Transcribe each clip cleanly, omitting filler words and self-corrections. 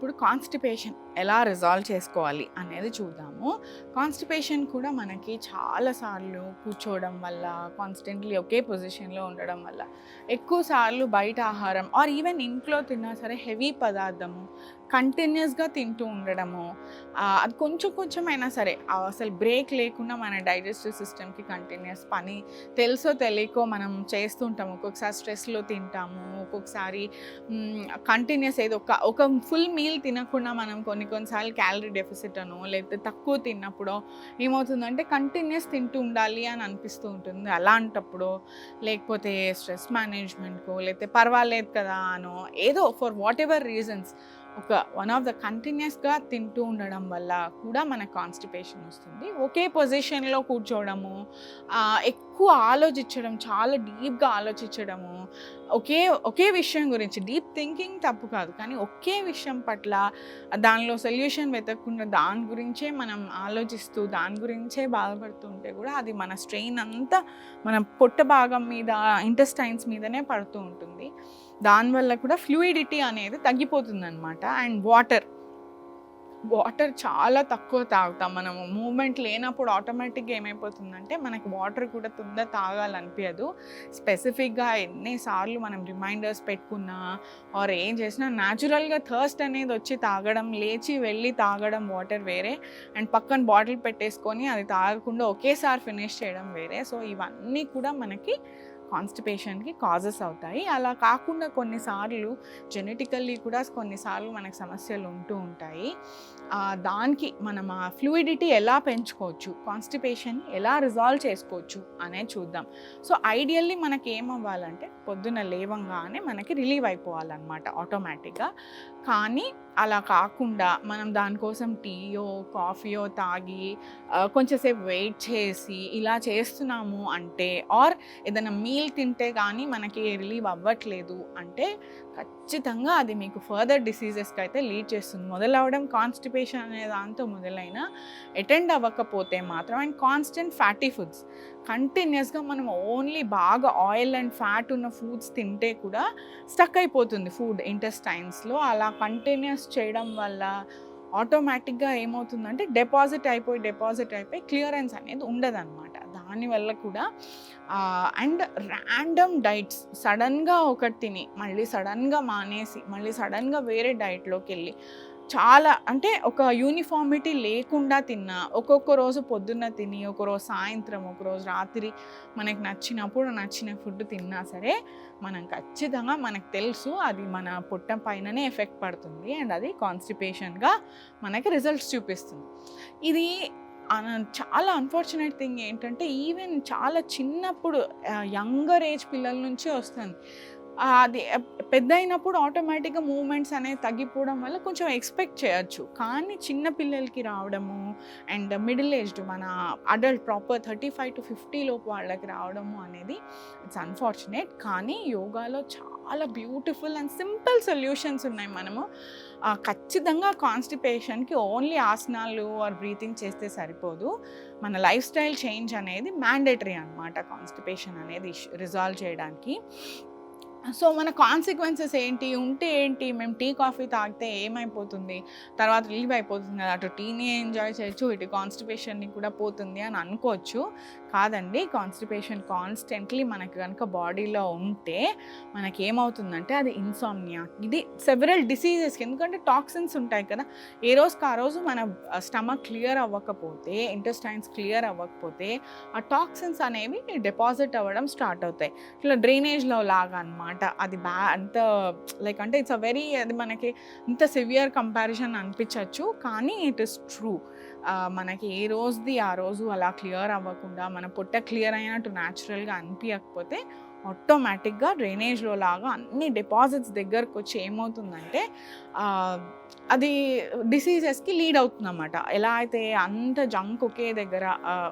ఇప్పుడు కాన్స్టిపేషన్ ఎలా రిజాల్వ్ చేసుకోవాలి అనేది చూద్దాము. కాన్స్టిపేషన్ కూడా మనకి చాలా సార్లు కూర్చోవడం వల్ల, కాన్స్టెంట్‌లీ ఒకే పొజిషన్‌లో ఉండడం వల్ల, ఎక్కువ సార్లు బయట ఆహారం ఆర్ ఈవెన్ ఇంట్లో తిన్నా సరే హెవీ పదార్థము కంటిన్యూస్‌గా తింటూ ఉండడము, అది కొంచెం కొంచెమైనా సరే అసలు బ్రేక్ లేకుండా మన డైజెస్టివ్ సిస్టమ్‌కి కంటిన్యూస్ పని తెలుసో తెలియకో మనం చేస్తూ ఉంటాము. ఒక్కొక్కసారి స్ట్రెస్‌లో తింటాము, ఒక్కొక్కసారి కంటిన్యూస్ ఏదో ఒక ఫుల్ మీల్ తినకుండా మనం కొన్నిసార్లు క్యాలరీ డెఫిసిట్ అనో లేకపోతే తక్కువ తిన్నప్పుడో ఏమవుతుందంటే కంటిన్యూస్ తింటూ ఉండాలి అని అనిపిస్తూ ఉంటుంది. అలాంటప్పుడు లేకపోతే స్ట్రెస్ మేనేజ్మెంట్కో లేకపోతే పర్వాలేదు కదా అనో ఏదో for what ever reasons one of the కంటిన్యూస్గా తింటూ ఉండడం వల్ల కూడా మనకు కాన్స్టిపేషన్ వస్తుంది. ఒకే పొజిషన్లో కూర్చోవడము, ఎక్కువ ఆలోచించడం, చాలా డీప్గా ఆలోచించడము, ఒకే విషయం గురించి డీప్ థింకింగ్ తప్పు కాదు, కానీ ఒకే విషయం పట్ల దానిలో సొల్యూషన్ వెతకకుండా దాని గురించే మనం ఆలోచిస్తూ దాని గురించే బాధపడుతూ ఉంటే కూడా అది మన స్ట్రెయిన్ అంతా మన పొట్ట భాగం మీద, ఇంటెస్టైన్స్ మీదనే పడుతూ ఉంటుంది. దానివల్ల కూడా ఫ్లూయిడిటీ అనేది తగ్గిపోతుందన్నమాట. అండ్ వాటర్ చాలా తక్కువ తాగుతాం మనము. మూమెంట్ లేనప్పుడు ఆటోమేటిక్గా ఏమైపోతుందంటే మనకి వాటర్ కూడా తాగాలనిపించదు. స్పెసిఫిక్గా ఎన్నిసార్లు మనం రిమైండర్స్ పెట్టుకున్నా ఆర్ ఏం చేసినా న్యాచురల్గా థర్స్ట్ అనేది వచ్చి తాగడం, లేచి వెళ్ళి తాగడం వాటర్ వేరే, అండ్ పక్కన బాటిల్ పెట్టేసుకొని అది తాగకుండా ఒకేసారి ఫినిష్ చేయడం వేరే. సో ఇవన్నీ కూడా మనకి కాన్స్టిపేషన్కి కాజెస్ అవుతాయి. అలా కాకుండా కొన్నిసార్లు జెనెటికల్లీ కూడా కొన్నిసార్లు మనకు సమస్యలు ఉంటూ ఉంటాయి. దానికి మనం ఆ ఫ్లూయిడిటీ ఎలా పెంచుకోవచ్చు, కాన్స్టిపేషన్ని ఎలా రిజాల్వ్ చేసుకోవచ్చు అనేది చూద్దాం. సో ఐడియల్లీ మనకి ఏమవ్వాలంటే పొద్దున లేవంగానే మనకి రిలీవ్ అయిపోవాలన్నమాట ఆటోమేటిక్గా. కానీ అలా కాకుండా మనం దానికోసం టీయో కాఫీయో తాగి కొంచెంసేపు వెయిట్ చేసి ఇలా చేస్తున్నాము అంటే, ఆర్ ఏదైనా మీల్ తింటే కానీ మనకి రిలీవ్ అవ్వట్లేదు అంటే ఖచ్చితంగా అది మీకు ఫర్దర్ డిసీజెస్కి అయితే లీడ్ చేస్తుంది. మొదలవడం కాన్స్టిపేషన్ అనే దాంతో మొదలైన అటెండ్ అవ్వకపోతే మాత్రం, అండ్ కాన్స్టెంట్ ఫ్యాటీ ఫుడ్స్ కంటిన్యూస్గా మనం ఓన్లీ బాగా ఆయిల్ అండ్ ఫ్యాట్ ఉన్న ఫుడ్స్ తింటే కూడా స్టక్ అయిపోతుంది ఫుడ్ ఇంటెస్టైన్స్లో. అలా కంటిన్యూస్ చేయడం వల్ల ఆటోమేటిక్గా ఏమవుతుందంటే డిపాజిట్ అయిపోయి క్లియరెన్స్ అనేది ఉండదన్నమాట. దానివల్ల కూడా అండ్ ర్యాండమ్ డైట్స్ సడన్గా ఒకటి తిని మళ్ళీ సడన్గా మానేసి మళ్ళీ సడన్గా వేరే డైట్లోకి వెళ్ళి చాలా అంటే ఒక యూనిఫార్మిటీ లేకుండా తిన్నా, ఒక్కొక్క రోజు పొద్దున్న తిని, ఒకరోజు సాయంత్రం, ఒకరోజు రాత్రి మనకి నచ్చినప్పుడు నచ్చిన ఫుడ్ తిన్నా సరే మనం ఖచ్చితంగా మనకు తెలుసు అది మన పొట్ట పైననే ఎఫెక్ట్ పడుతుంది, అండ్ అది కాన్స్టిపేషన్గా మనకి రిజల్ట్స్ చూపిస్తుంది. ఇది చాలా అన్ఫార్చునేట్ థింగ్ ఏంటంటే ఈవెన్ చాలా చిన్నప్పుడు యంగర్ ఏజ్ పిల్లల నుంచే వస్తుంది. అది పెద్ద అయినప్పుడు ఆటోమేటిక్గా మూమెంట్స్ అనేవి తగ్గిపోవడం వల్ల కొంచెం ఎక్స్పెక్ట్ చేయొచ్చు. కానీ చిన్న పిల్లలకి రావడము అండ్ మిడిల్ ఏజ్డ్ మన అడల్ట్ ప్రాపర్ 35 to 50 లోపు వాళ్ళకి రావడము అనేది ఇట్స్ అన్ఫార్చునేట్. కానీ యోగాలో చాలా బ్యూటిఫుల్ అండ్ సింపుల్ సొల్యూషన్స్ ఉన్నాయి. మనము ఖచ్చితంగా కాన్స్టిపేషన్కి ఓన్లీ ఆసనాలు ఆర్ బ్రీతింగ్ చేస్తే సరిపోదు. మన లైఫ్ స్టైల్ చేంజ్ అనేది మ్యాండేటరీ అనమాట కాన్స్టిపేషన్ అనేది రిజాల్వ్ చేయడానికి. సో మన కాన్సిక్వెన్సెస్ ఏంటి ఉంటే ఏంటి, మేము టీ కాఫీ తాగితే ఏమైపోతుంది, తర్వాత రిలీవ్ అయిపోతుంది కదా, అటు టీని ఎంజాయ్ చేయొచ్చు, ఇటు కాన్స్టిపేషన్ని కూడా పోతుంది అని అనుకోవచ్చు. కాదండి, కాన్స్టిపేషన్ కాన్స్టెంట్లీ మనకి కనుక బాడీలో ఉంటే మనకి ఏమవుతుందంటే అది ఇన్సామ్నియా, ఇది సెవరల్ డిసీజెస్కి, ఎందుకంటే టాక్సిన్స్ ఉంటాయి కదా. ఏ రోజుకి ఆ రోజు మన స్టమక్ క్లియర్ అవ్వకపోతే, ఇంటెస్టైన్స్ క్లియర్ అవ్వకపోతే ఆ టాక్సిన్స్ అనేవి డిపాజిట్ అవ్వడం స్టార్ట్ అవుతాయి. ఇట్లా డ్రైనేజ్లో లాగా అన్నమాట. అది అంత లైక్ అంటే ఇట్స్ వెరీ, అది మనకి ఇంత సివియర్ కంపారిజన్ అనిపించవచ్చు, కానీ ఇట్ ఇస్ ట్రూ. మనకి ఏ రోజుది ఆ రోజు అలా క్లియర్ అవ్వకుండా మన పొట్ట క్లియర్ అయినట్టు న్యాచురల్గా అనిపించకపోతే ఆటోమేటిక్గా డ్రైనేజ్లో లాగా అన్ని డిపాజిట్స్ దగ్గరకు వచ్చి ఏమవుతుందంటే అది డిసీజెస్కి లీడ్ అవుతుందన్నమాట. ఎలా అయితే అంత జంక్ ఒకే దగ్గర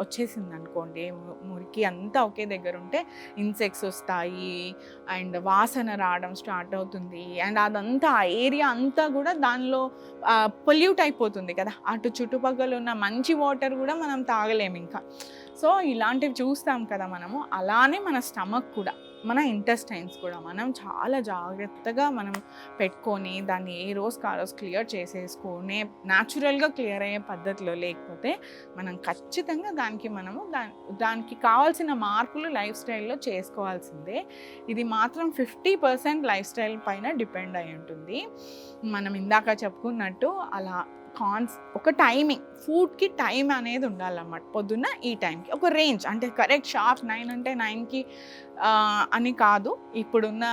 వచ్చేసింది అనుకోండి, మురికి అంతా ఒకే దగ్గర ఉంటే ఇన్సెక్ట్స్ వస్తాయి అండ్ వాసన రావడం స్టార్ట్ అవుతుంది, అండ్ అదంతా ఆ ఏరియా అంతా కూడా దానిలో పొల్యూట్ అయిపోతుంది కదా. అటు చుట్టుపక్కల ఉన్న మంచి వాటర్ కూడా మనం తాగలేము ఇంకా. సో ఇలాంటివి చూస్తాం కదా మనము. అలానే మన స్టమక్ కూడా మన ఇంటెస్టైన్స్ కూడా మనం చాలా జాగ్రత్తగా మనం పెట్టుకొని దాన్ని ఏ రోజుకి ఆ రోజు క్లియర్ చేసేసుకొని న్యాచురల్గా క్లియర్ అయ్యే పద్ధతిలో, లేకపోతే మనం ఖచ్చితంగా దానికి కావాల్సిన మార్పులు లైఫ్ స్టైల్లో చేసుకోవాల్సిందే. ఇది మాత్రం 50% లైఫ్ స్టైల్ పైన డిపెండ్ అయి ఉంటుంది. మనం ఇందాక చెప్పుకున్నట్టు అలా ఒక టైమింగ్, ఫుడ్కి టైం అనేది ఉండాలన్నమాట. పొద్దున్న ఈ టైంకి ఒక రేంజ్, అంటే కరెక్ట్ షార్ప్ 9 అంటే 9కి అని కాదు. ఇప్పుడున్న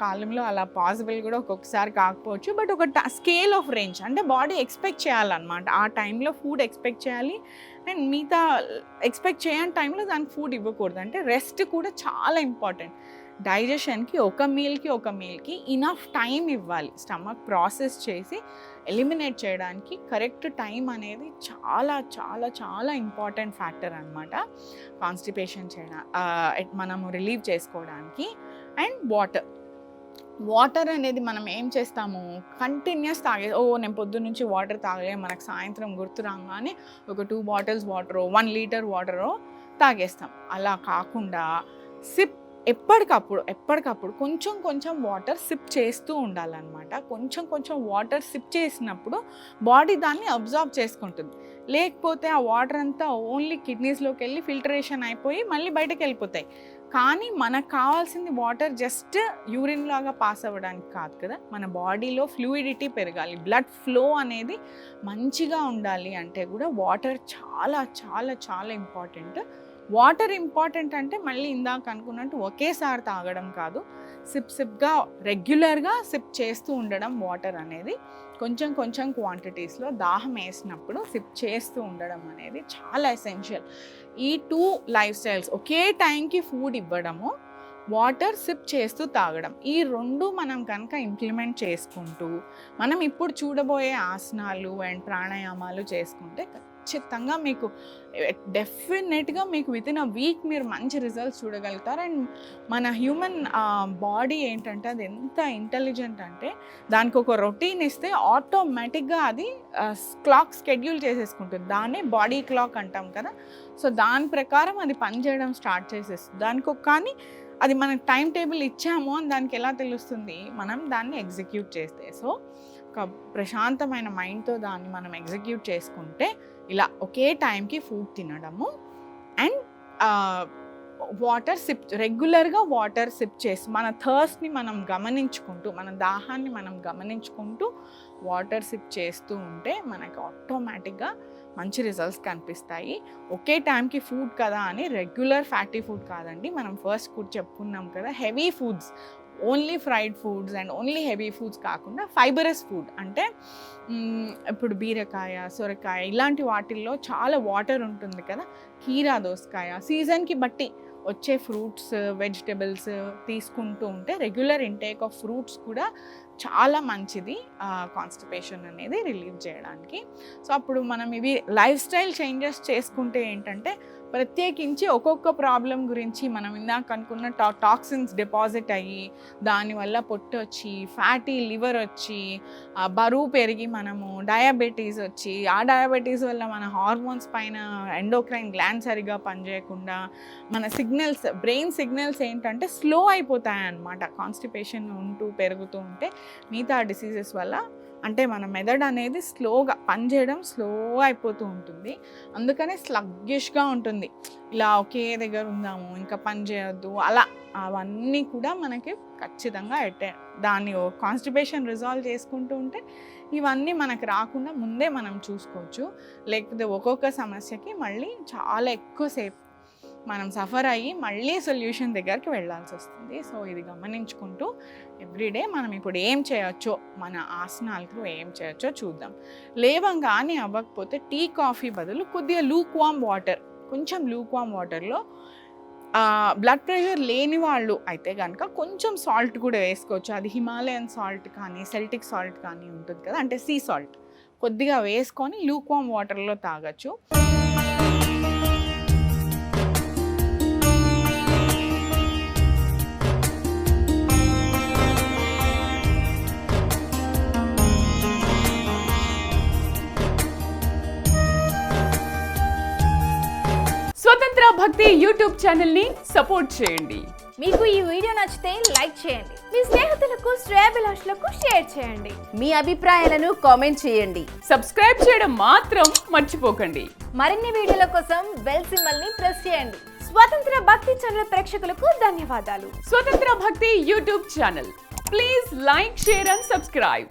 కాలంలో అలా పాసిబుల్ కూడా ఒక్కొక్కసారి కాకపోవచ్చు. బట్ ఒక స్కేల్ ఆఫ్ రేంజ్, అంటే బాడీ ఎక్స్పెక్ట్ చేయాలన్నమాట. ఆ టైంలో ఫుడ్ ఎక్స్పెక్ట్ చేయాలి, అండ్ మిగతా ఎక్స్పెక్ట్ చేయని టైంలో దానికి ఫుడ్ ఇవ్వకూడదు. అంటే రెస్ట్ కూడా చాలా ఇంపార్టెంట్. డైజెషన్కి ఒక మీల్కి ఇనఫ్ టైం ఇవ్వాలి. స్టమక్ ప్రాసెస్ చేసి ఎలిమినేట్ చేయడానికి కరెక్ట్ టైం అనేది చాలా చాలా చాలా ఇంపార్టెంట్ ఫ్యాక్టర్ అనమాట కాన్స్టిపేషన్ మనము రిలీవ్ చేసుకోవడానికి. అండ్ వాటర్ అనేది మనం ఏం చేస్తాము, కంటిన్యూస్ నేను పొద్దున్న నుంచి వాటర్ తాగలే, మనకు సాయంత్రం గుర్తు రాగానే ఒక 2 బాటిల్స్ వాటరో 1 లీటర్ వాటరో తాగేస్తాం. అలా కాకుండా ఎప్పటికప్పుడు కొంచెం వాటర్ సిప్ చేస్తూ ఉండాలన్నమాట. కొంచెం వాటర్ సిప్ చేసినప్పుడు బాడీ దాన్ని అబ్జార్బ్ చేసుకుంటుంది. లేకపోతే ఆ వాటర్ అంతా ఓన్లీ కిడ్నీస్లోకి వెళ్ళి ఫిల్టరేషన్ అయిపోయి మళ్ళీ బయటకు వెళ్ళిపోతాయి. కానీ మనకు కావాల్సింది వాటర్ జస్ట్ యూరిన్ లాగా పాస్ అవ్వడానికి కాదు కదా, మన బాడీలో ఫ్లూయిడిటీ పెరగాలి, బ్లడ్ ఫ్లో అనేది మంచిగా ఉండాలి అంటే కూడా వాటర్ చాలా చాలా చాలా ఇంపార్టెంట్. వాటర్ ఇంపార్టెంట్ అంటే మళ్ళీ ఇందాక అనుకున్నట్టు ఒకేసారి తాగడం కాదు, సిప్గా రెగ్యులర్గా సిప్ చేస్తూ ఉండడం. వాటర్ అనేది కొంచెం క్వాంటిటీస్లో దాహం వేసినప్పుడు సిప్ చేస్తూ ఉండడం అనేది చాలా ఎసెన్షియల్. ఈ 2 లైఫ్ స్టైల్స్, ఒకే టైంకి ఫుడ్ ఇవ్వడము, వాటర్ సిప్ చేస్తూ తాగడం, ఈ 2 మనం కనుక ఇంప్లిమెంట్ చేసుకుంటూ మనం ఇప్పుడు చూడబోయే ఆసనాలు అండ్ ప్రాణాయామాలు చేసుకుంటే ఖచ్చితంగా మీకు డెఫినెట్గా మీకు వితిన్ అ వీక్ మీరు మంచి రిజల్ట్స్ చూడగలుగుతారు. అండ్ మన హ్యూమన్ బాడీ ఏంటంటే అది ఎంత ఇంటెలిజెంట్ అంటే దానికి ఒక రొటీన్ ఇస్తే ఆటోమేటిక్గా అది క్లాక్ స్కెడ్యూల్ చేసేసుకుంటుంది. దాన్ని బాడీ క్లాక్ అంటాం కదా. సో దాని ప్రకారం అది పనిచేయడం స్టార్ట్ చేసేస్తుంది. కానీ అది మనకు టైం టేబుల్ ఇచ్చాము అని దానికి ఎలా తెలుస్తుంది, మనం దాన్ని ఎగ్జిక్యూట్ చేస్తే. సో ఒక ప్రశాంతమైన మైండ్తో దాన్ని మనం ఎగ్జిక్యూట్ చేసుకుంటే ఇలా ఒకే టైంకి ఫుడ్ తినడము అండ్ రెగ్యులర్గా వాటర్ సిప్ చేసి మన థర్స్ట్ని మనం గమనించుకుంటూ, మన దాహాన్ని మనం గమనించుకుంటూ వాటర్ సిప్ చేస్తూ ఉంటే మనకు ఆటోమేటిక్గా మంచి రిజల్ట్స్ కనిపిస్తాయి. ఒకే టైంకి ఫుడ్ కదా అని రెగ్యులర్ ఫ్యాటీ ఫుడ్ కాదండి. మనం ఫస్ట్ కూడా చెప్పుకున్నాం కదా, heavy foods, only fried foods and only heavy foods కాకుండా ఫైబరస్ ఫుడ్, అంటే ఇప్పుడు బీరకాయ, సొరకాయ ఇలాంటి వాటిల్లో చాలా వాటర్ ఉంటుంది కదా. కీరా దోసకాయ, సీజన్కి బట్టి వచ్చే ఫ్రూట్స్, వెజిటబుల్స్ తీసుకుంటూ ఉంటే రెగ్యులర్ ఇంటేక్ ఆఫ్ ఫ్రూట్స్ కూడా చాలా మంచిది కాన్స్టిపేషన్ అనేది రిలీవ్ చేయడానికి. సో అప్పుడు మనం ఇవి లైఫ్ స్టైల్ చేంజెస్ చేసుకుంటే ఏంటంటే ప్రత్యేకించి ఒక్కొక్క ప్రాబ్లం గురించి మనం ఇందాక అనుకున్న టాక్సిన్స్ డిపాజిట్ అయ్యి దానివల్ల పొట్టు వచ్చి, ఫ్యాటీ లివర్ వచ్చి, బరువు పెరిగి మనము డయాబెటీస్ వచ్చి, ఆ డయాబెటీస్ వల్ల మన హార్మోన్స్ పైన ఎండోక్రైన్ గ్లాండ్ సరిగా పనిచేయకుండా మన బ్రెయిన్ సిగ్నల్స్ ఏంటంటే స్లో అయిపోతాయి అన్నమాట. కాన్స్టిపేషన్ పెరుగుతూ ఉంటే మిగతా డిసీజెస్ వల్ల, అంటే మన మెదడు అనేది స్లోగా పనిచేయడం స్లోగా అయిపోతూ ఉంటుంది. అందుకనే స్లగ్గిష్గా ఉంటుంది. ఇలా ఒకే దగ్గర ఉందాము, ఇంకా పని చేయొద్దు, అలా అవన్నీ కూడా మనకి ఖచ్చితంగా దాన్ని కాన్స్టిపేషన్ రిజాల్వ్ చేసుకుంటూ ఉంటే ఇవన్నీ మనకు రాకుండా ముందే మనం చూసుకోవచ్చు. లేకపోతే ఒక్కొక్క సమస్యకి మళ్ళీ చాలా ఎక్కువసేపు మనం సఫర్ అయ్యి మళ్ళీ సొల్యూషన్ దగ్గరికి వెళ్ళాల్సి వస్తుంది. సో ఇది గమనించుకుంటూ ఎవ్రీడే మనం ఇప్పుడు ఏం చేయొచ్చో, మన ఆసనాలకు ఏం చేయొచ్చో చూద్దాం. లేవంగానే అవ్వకపోతే టీ, కాఫీ బదులు కొద్దిగా కొంచెం లూక్ వామ్ వాటర్లో బ్లడ్ ప్రెషర్ లేని వాళ్ళు అయితే కనుక కొంచెం సాల్ట్ కూడా వేసుకోవచ్చు. అది హిమాలయన్ సాల్ట్ కానీ సెల్టిక్ సాల్ట్ కానీ ఉంటుంది కదా, అంటే సీ సాల్ట్ కొద్దిగా వేసుకొని లూక్ వామ్ వాటర్లో తాగొచ్చు. స్వతంత్ర భక్తి యూట్యూబ్ ఛానల్ ని సపోర్ట్ చేయండి. మీకు ఈ వీడియో నచ్చితే లైక్ చేయండి, మీ స్నేహితులకు శ్రేయోభిలాషులకు షేర్ చేయండి, మీ అభిప్రాయాలను కామెంట్ చేయండి. సబ్స్క్రైబ్ చేయడం మాత్రం మర్చిపోకండి. మరిన్ని వీడియోల కోసం బెల్ సింబల్ ని ప్రెస్ చేయండి. స్వతంత్ర భక్తి ఛానల్ ప్రేక్షకులకు ధన్యవాదాలు. స్వతంత్ర భక్తి YouTube channel. Please like, share and subscribe.